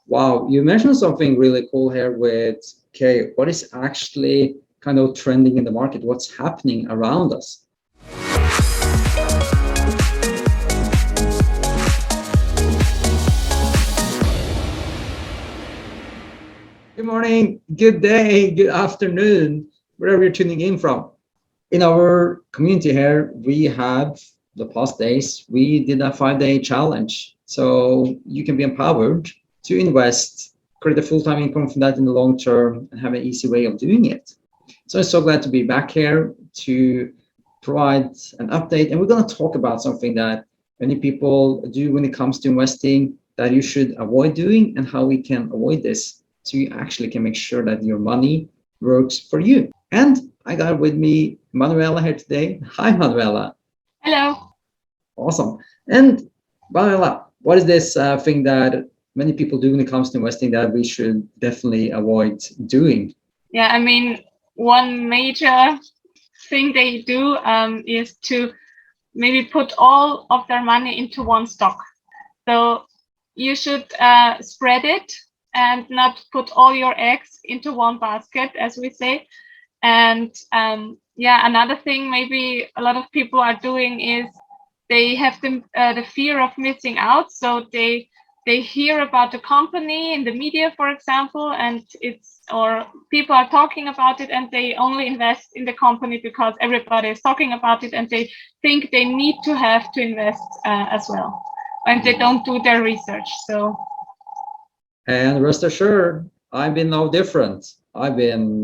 Wow, you mentioned something really cool here with, okay, what is actually kind of trending in the market? What's happening around us? Good morning, good day, good afternoon, wherever you're tuning in from. In our community here, we have the past days, we did a 5-day challenge. So you can be empowered to invest, create a full-time income from that in the long term, and have an easy way of doing it. So I'm so glad to be back here to provide an update. And we're going to talk about something that many people do when it comes to investing that you should avoid doing and how we can avoid this so you actually can make sure that your money works for you. And I got with me Manuela here today. Hi, Manuela. Hello. Awesome. And Manuela, what is this thing that many people do when it comes to investing that we should definitely avoid doing? Yeah, I mean, one major thing they do is to maybe put all of their money into one stock. So you should spread it and not put all your eggs into one basket, as we say. And yeah, another thing maybe a lot of people are doing is they have the fear of missing out. So they hear about the company in the media, for example, and it's or people are talking about it and they only invest in the company because everybody is talking about it and they think they need to have to invest as well, and they don't do their research. So And rest assured, I've been no different. I've been,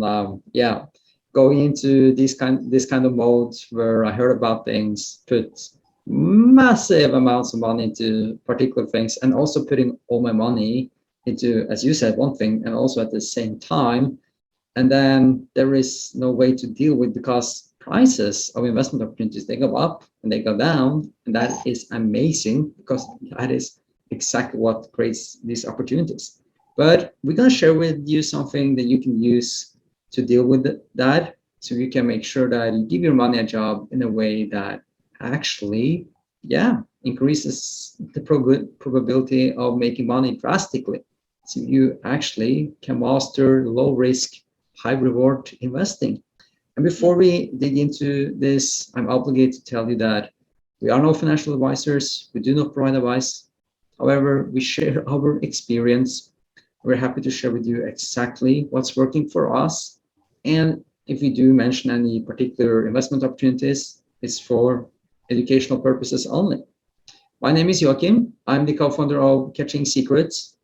going into this kind of modes where I heard about things, put massive amounts of money into particular things, and also putting all my money into, as you said, one thing, and also at the same time. And then there is no way to deal with because prices of investment opportunities, they go up and they go down, and that is amazing because that is exactly what creates these opportunities. But we're going to share with you something that you can use to deal with that, so you can make sure that you give your money a job in a way that actually, increases the probability of making money drastically. So you actually can master low risk, high reward investing. And before we dig into this, I'm obligated to tell you that we are no financial advisors. We do not provide advice. However, we share our experience. We're happy to share with you exactly what's working for us. And if we do mention any particular investment opportunities, it's for educational purposes only. My name is Joachim. I'm the co-founder of Catching Secrets.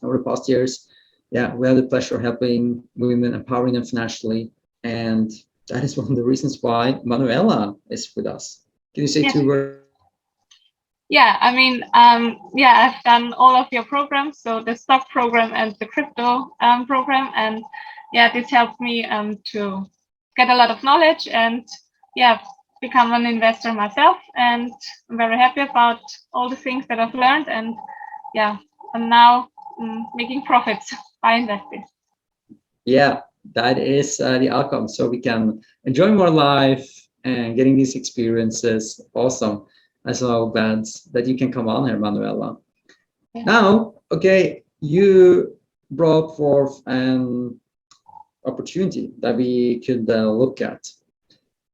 Over the past years, we had the pleasure of helping women, empowering them financially. And that is one of the reasons why Manuela is with us. Can you say yeah. 2 words? Yeah, I mean, I've done all of your programs, so the stock program and the crypto program, and yeah, this helped me to get a lot of knowledge and become an investor myself. And I'm very happy about all the things that I've learned, and I'm now making profits by investing. Yeah, that is the outcome. So we can enjoy more life and getting these experiences. Awesome. I'm so glad that you can come on here, Manuela. Yeah. Now, okay, you brought forth an opportunity that we could look at.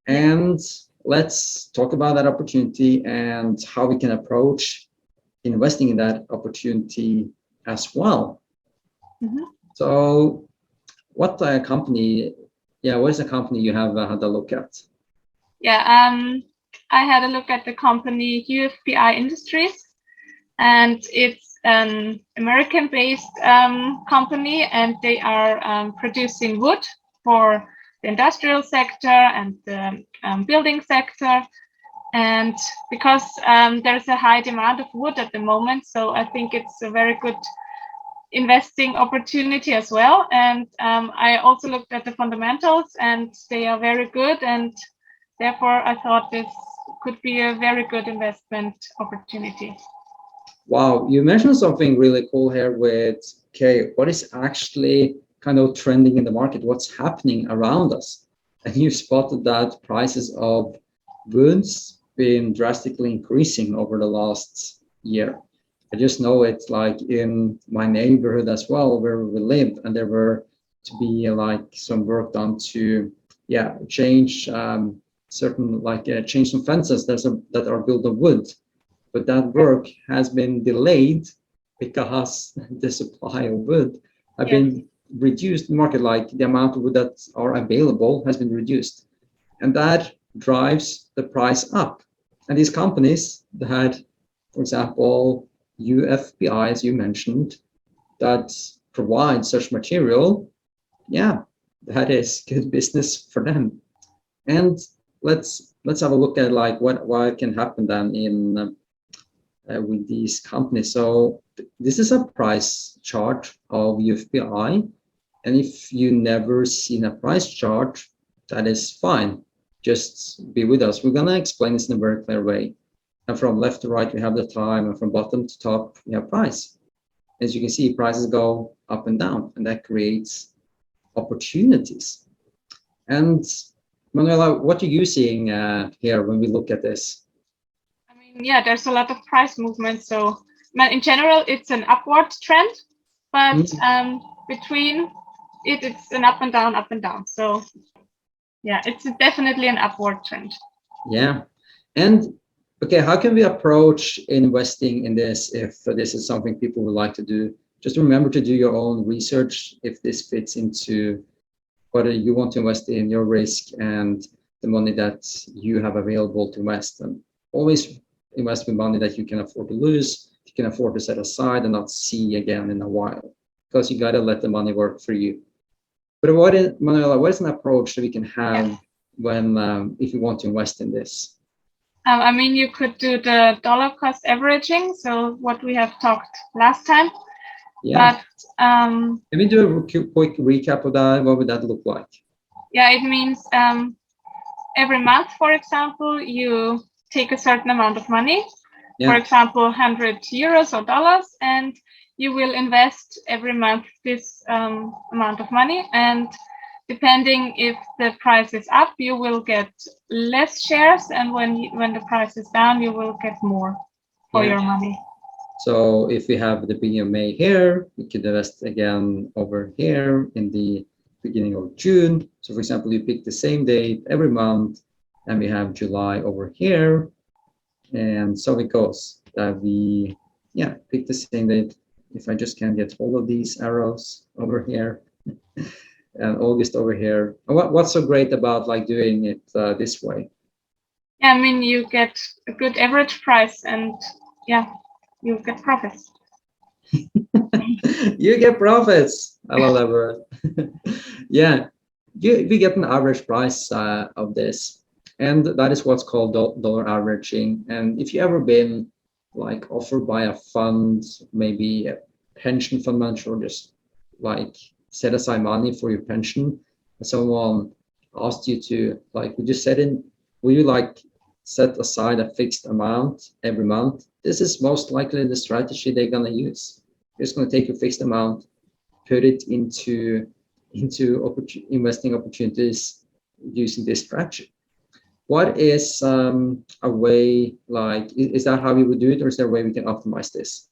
And let's talk about that opportunity and how we can approach investing in that opportunity as well. Mm-hmm. So, what company? What is the company you have had a look at? I had a look at the company UFPI Industries, and it's an American-based company, and they are producing wood for the industrial sector and the building sector. And because there's a high demand of wood at the moment, so I think it's a very good investing opportunity as well. And I also looked at the fundamentals, and they are very good. And therefore, I thought this could be a very good investment opportunity. Wow, you mentioned something really cool here with, okay, what is actually kind of trending in the market? What's happening around us? And you spotted that prices of woods been drastically increasing over the last year. I just know it like in my neighborhood as well, where we live, and there were to be like some work done to, yeah, change certain like change some fences that are built of wood, but that work has been delayed because the supply of wood have Yes. been reduced in the market, like the amount of wood that are available has been reduced, and that drives the price up. And these companies that, for example, UFPI, as you mentioned, that provide such material, yeah, that is good business for them. And let's have a look at like what can happen then in with these companies. So this is a price chart of UFPI, and if you never seen a price chart, that is fine. Just be with us. We're gonna explain this in a very clear way. And from left to right, we have the time, and from bottom to top, we have price. As you can see, prices go up and down, and that creates opportunities. And Manuela, what are you seeing here when we look at this? I mean, yeah, there's a lot of price movement. So in general, it's an upward trend, but between it, it's an up and down, up and down. So yeah, it's definitely an upward trend. Yeah. And okay, how can we approach investing in this if this is something people would like to do? Just remember to do your own research if this fits into whether you want to invest in your risk and the money that you have available to invest. And always invest with money that you can afford to lose, you can afford to set aside and not see again in a while, because you got to let the money work for you. But Manuela, what is an approach that we can have when if you want to invest in this? I mean, you could do the dollar cost averaging, so what we have talked last time. Yeah. But let me do a quick recap of that. What would that look like? Yeah, it means every month, for example, you take a certain amount of money, for example, 100 euros or dollars, and you will invest every month this amount of money. And depending if the price is up, you will get less shares, and when the price is down, you will get more for your money. So if we have the beginning of May here, we could invest again over here in the beginning of June. So for example, you pick the same date every month, and we have July over here, and so it goes that we pick the same date. If I just can get all of these arrows over here, and August over here. What's so great about like doing it this way? Yeah, I mean, you get a good average price, and you get profits. You get profits. I love that word. Yeah, we get an average price of this, and that is what's called dollar averaging. And if you ever been like offered by a fund, maybe a pension fund manager, or just like set aside money for your pension, and someone asked you to like, would you like set aside a fixed amount every month? This is most likely the strategy they're gonna use. They're just gonna take a fixed amount, put it into investing opportunities using this strategy. What is a way like, is that how we would do it, or is there a way we can optimize this?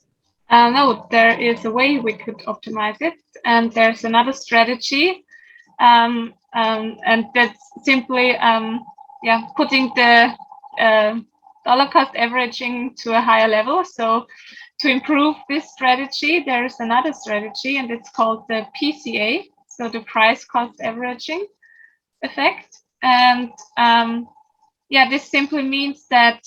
No, there is a way we could optimize it, and there's another strategy, and that's simply putting the dollar cost averaging to a higher level. So to improve this strategy, there is another strategy, and it's called the PCA, so the price cost averaging effect. And this simply means that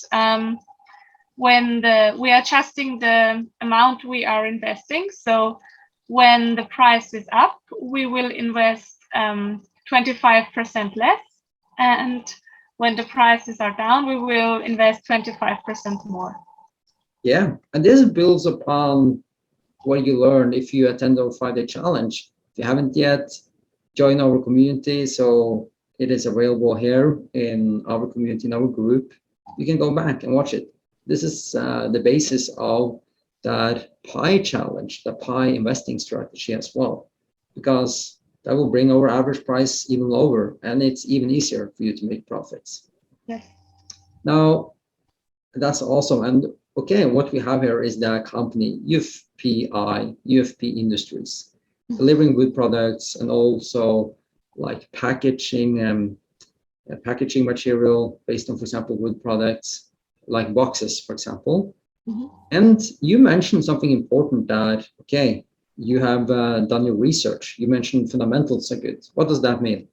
when we are adjusting the amount we are investing. So when the price is up, we will invest 25% less, and when the prices are down, we will invest 25% more. Yeah, and this builds upon what you learn if you attend our 5-day challenge. If you haven't yet, join our community. So it is available here in our community, in our group. You can go back and watch it. This is the basis of that pie challenge, the pie investing strategy as well, because that will bring our average price even lower, and it's even easier for you to make profits. Yes. Now, that's awesome. And okay, what we have here is the company UFP Industries, delivering wood products and also like packaging material based on, for example, wood products like boxes, for example. And you mentioned something important that, okay, you have done your research. You mentioned fundamentals are good. What does that mean?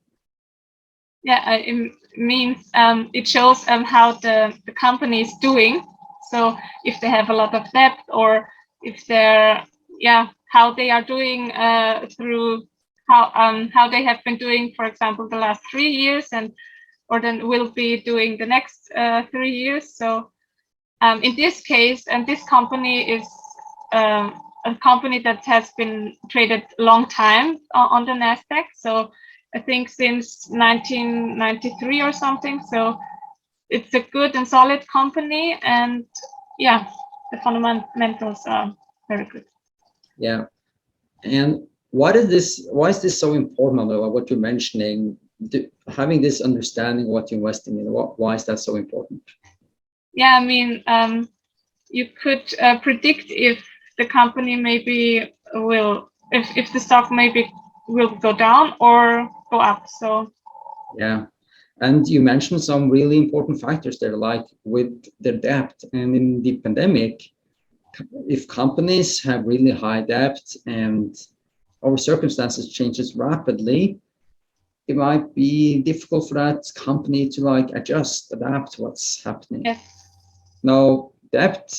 Yeah, it means it shows how the company is doing. So if they have a lot of debt, or if they're, yeah, how they are doing through how they have been doing, for example, the last 3 years, and or then will be doing the next 3 years. So in this case, and this company is a company that has been traded a long time on the Nasdaq. So I think since 1993 or something. So it's a good and solid company, and yeah, the fundamentals are very good. Yeah. And what is this? Why is this so important, Manuela, what you're mentioning? Having this understanding of what you're investing in, why is that so important? Yeah, I mean, you could predict if the company maybe will, if the stock maybe will go down or go up. So Yeah. And you mentioned some really important factors there, like with their debt. And in the pandemic, if companies have really high debt and our circumstances changes rapidly, it might be difficult for that company to like adjust, adapt to what's happening. yes. Now, debt,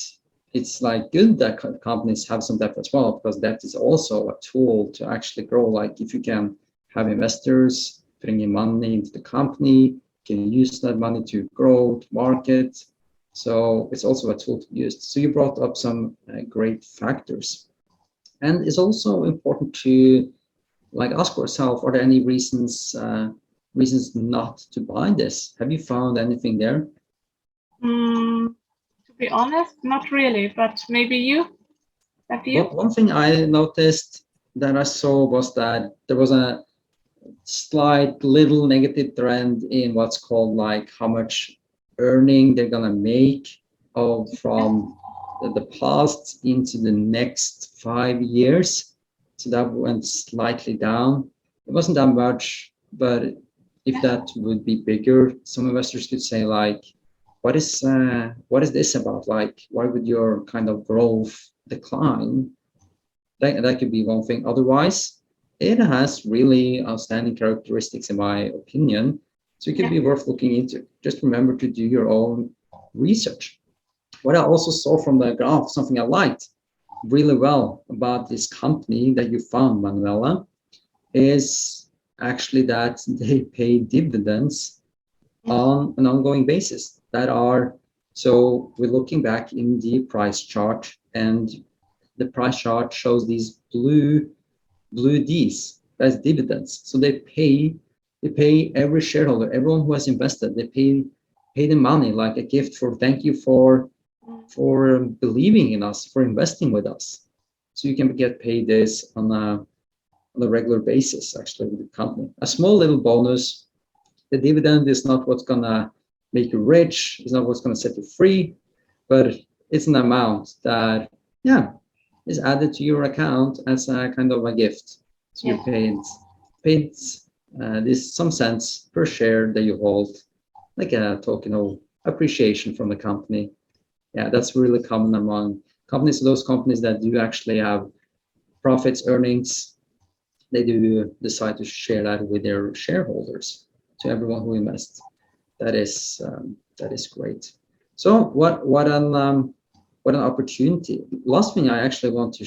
it's like good that companies have some debt as well, because debt is also a tool to actually grow. Like if you can have investors putting in money into the company, can use that money to grow, to market. So it's also a tool to use. So you brought up some great factors. And it's also important to like ask yourself, are there any reasons not to buy this? Have you found anything there? To be honest, not really, but maybe you. Have you? One thing I noticed that I saw was that there was a slight little negative trend in what's called like how much earning they're gonna make from the past into the next 5 years. So that went slightly down. It wasn't that much, but if that would be bigger, some investors could say like, what is this about? Like, why would your kind of growth decline? That could be one thing. Otherwise, it has really outstanding characteristics, in my opinion. So it could be worth looking into. Just remember to do your own research. What I also saw from the graph, something I liked really well about this company that you found, Manuela, is actually that they pay dividends on an ongoing basis that are, so we're looking back in the price chart, and the price chart shows these blue D's, that's dividends. So they pay every shareholder, everyone who has invested, they pay the money like a gift for thank you for believing in us, for investing with us. So you can get paid this on a regular basis, actually, with the company. A small little bonus. The dividend is not what's gonna make you rich, it's not what's gonna set you free, but it's an amount that, yeah, is added to your account as a kind of a gift. So you're paid this some cents per share that you hold, like a token of appreciation from the company. Yeah, that's really common among companies. Those companies that do actually have profits, earnings, they do decide to share that with their shareholders, to everyone who invests. That is great. So what an opportunity. Last thing I actually want to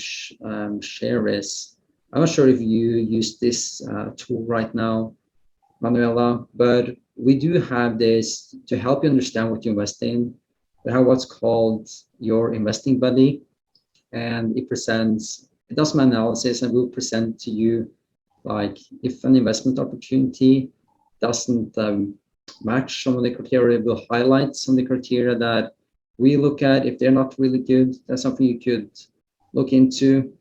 share is, I'm not sure if you use this tool right now, Manuela, but we do have this to help you understand what you invest in. We have what's called your investing buddy, and it does some analysis and will present to you like if an investment opportunity doesn't match some of the criteria, we'll highlight some of the criteria that we look at. If they're not really good, that's something you could look into.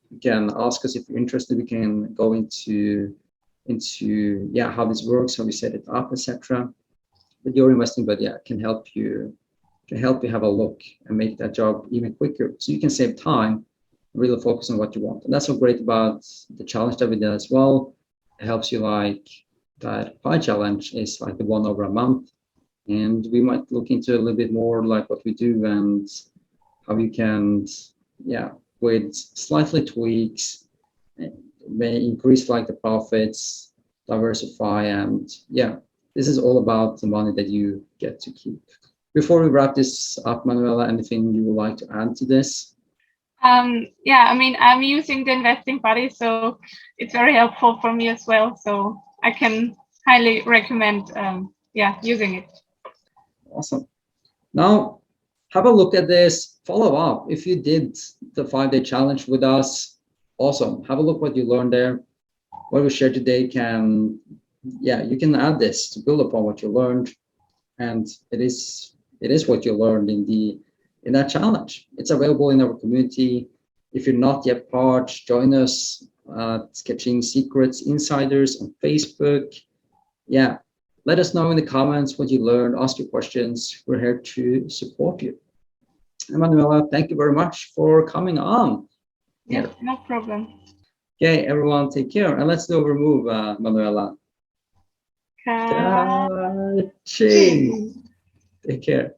You can ask us if you're interested. We can go into how this works, how we set it up, etc. But your investing buddy can help you can help you have a look and make that job even quicker. So you can save time, really focus on what you want. And that's so great about the challenge that we did as well. It helps you like that pie challenge is like the one over a month. And we might look into a little bit more like what we do and how you can, yeah, with slightly tweaks, may increase like the profits, diversify, and yeah, this is all about the money that you get to keep. Before we wrap this up, Manuela, anything you would like to add to this? Yeah, I mean, I'm using the investing buddy, so it's very helpful for me as well. So I can highly recommend, yeah, using it. Awesome. Now, have a look at this, follow up. If you did the 5-day challenge with us, awesome. Have a look what you learned there. What we shared today can, yeah, you can add this to build upon what you learned. And it is what you learned in that challenge. It's available in our community. If you're not yet part, join us at Sketching Secrets Insiders on Facebook. Yeah, let us know in the comments what you learned, ask your questions. We're here to support you. And Manuela, thank you very much for coming on. Yeah, no problem. Okay, everyone, take care. And let's do a remove, Manuela. Catching. Take care.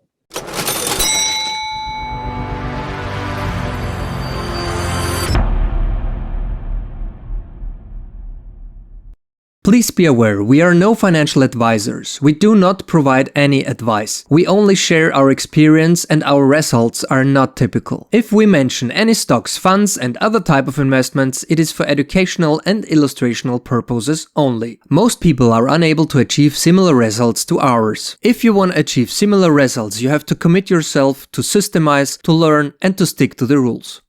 Please be aware, we are no financial advisors. We do not provide any advice. We only share our experience and our results are not typical. If we mention any stocks, funds and other type of investments, it is for educational and illustrational purposes only. Most people are unable to achieve similar results to ours. If you want to achieve similar results, you have to commit yourself to systemize, to learn and to stick to the rules.